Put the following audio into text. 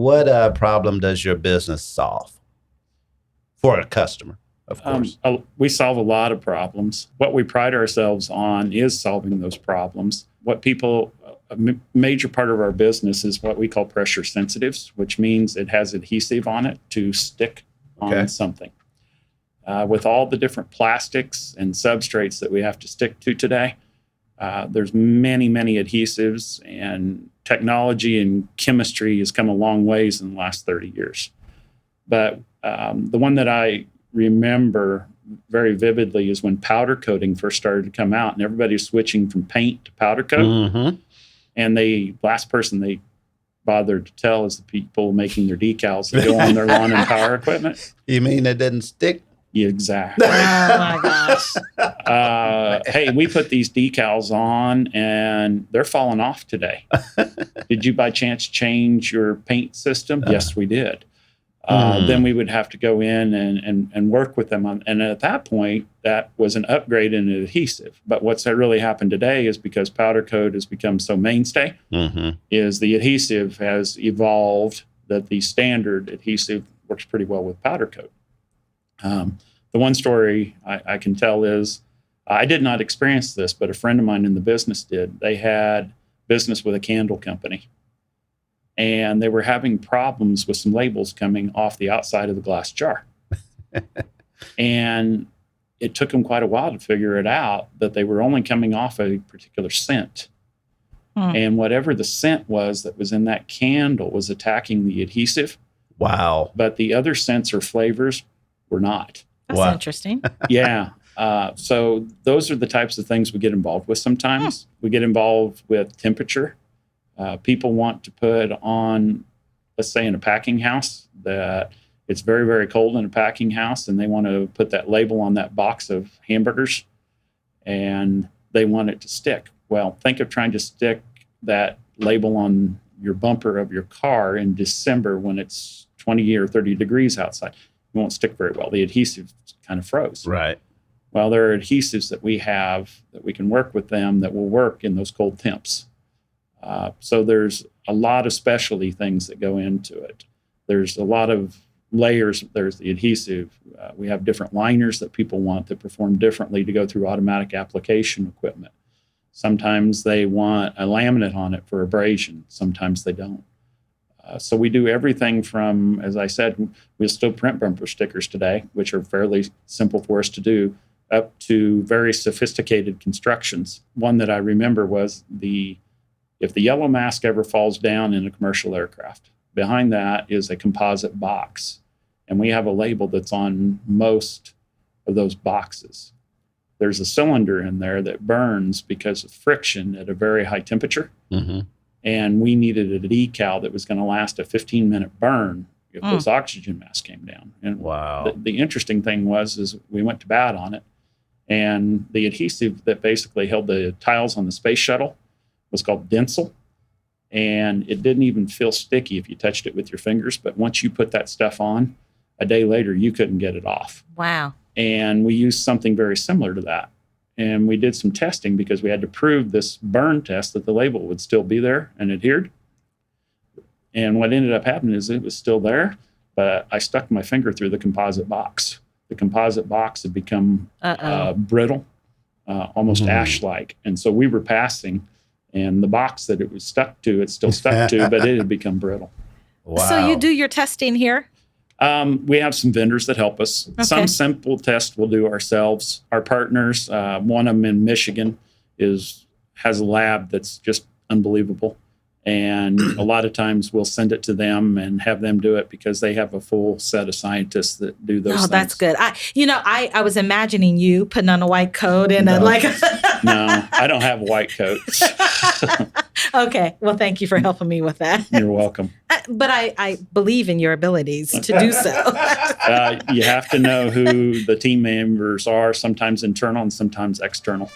What problem does your business solve for a customer, of course? We solve a lot of problems. What we pride ourselves on is solving those problems. A major part of our business is what we call pressure sensitives, which means it has adhesive on it to stick on something. With all the different plastics and substrates that we have to stick to today, there's many, many adhesives, and technology and chemistry has come a long ways in the last 30 years. But the one that I remember very vividly is when powder coating first started to come out, and everybody was switching from paint to powder coat. Mm-hmm. And the last person they bothered to tell is the people making their decals that go on their lawn and power equipment. You mean it didn't stick? Yeah, exactly. Oh my gosh. Hey, we put these decals on and they're falling off today. Did you by chance change your paint system? Yes, we did. Then we would have to go in and work with them on, and at that point, that was an upgrade in adhesive. But what's really happened today is because powder coat has become so mainstay, is the adhesive has evolved that the standard adhesive works pretty well with powder coat. The one story I can tell is, I did not experience this, but a friend of mine in the business did. They had business with a candle company, and they were having problems with some labels coming off the outside of the glass jar. And it took them quite a while to figure it out that they were only coming off a particular scent. And whatever the scent was that was in that candle was attacking the adhesive. Wow. But the other scents or flavors were not. That's interesting. Yeah. So those are the types of things we get involved with sometimes. We get involved with temperature. People want to put on, let's say in a packing house, that it's very, very cold in a packing house, and they want to put that label on that box of hamburgers, and they want it to stick. Well, think of trying to stick that label on your bumper of your car in December when it's 20 or 30 degrees outside. It won't stick very well. The adhesive kind of froze. Right. Well, there are adhesives that we have that we can work with them that will work in those cold temps. So there's a lot of specialty things that go into it. There's a lot of layers. There's the adhesive. We have different liners that people want that perform differently to go through automatic application equipment. Sometimes they want a laminate on it for abrasion. Sometimes they don't. So we do everything from, as I said, we still print bumper stickers today, which are fairly simple for us to do, up to very sophisticated constructions. One that I remember was if the yellow mask ever falls down in a commercial aircraft, behind that is a composite box. And we have a label that's on most of those boxes. There's a cylinder in there that burns because of friction at a very high temperature. And we needed a decal that was going to last a 15-minute burn if those oxygen masks came down. And the interesting thing is we went to bat on it. And the adhesive that basically held the tiles on the space shuttle was called Densil. And it didn't even feel sticky if you touched it with your fingers. But once you put that stuff on, a day later, you couldn't get it off. Wow. And we used something very similar to that. And we did some testing because we had to prove this burn test that the label would still be there and adhered. And what ended up happening is it was still there, but I stuck my finger through the composite box. The composite box had become brittle, almost ash-like. And so we were passing, and the box that it was stuck to, it's still stuck to, but it had become brittle. Wow. So you do your testing here? We have some vendors that help us. Okay. Some simple tests we'll do ourselves. Our partners, one of them in Michigan, has a lab that's just unbelievable. And a lot of times we'll send it to them and have them do it because they have a full set of scientists that do those things. Oh, that's good. I was imagining you putting on a white coat and No, I don't have white coats. Okay. Well, thank you for helping me with that. You're welcome. But I believe in your abilities to do so. You have to know who the team members are, sometimes internal and sometimes external.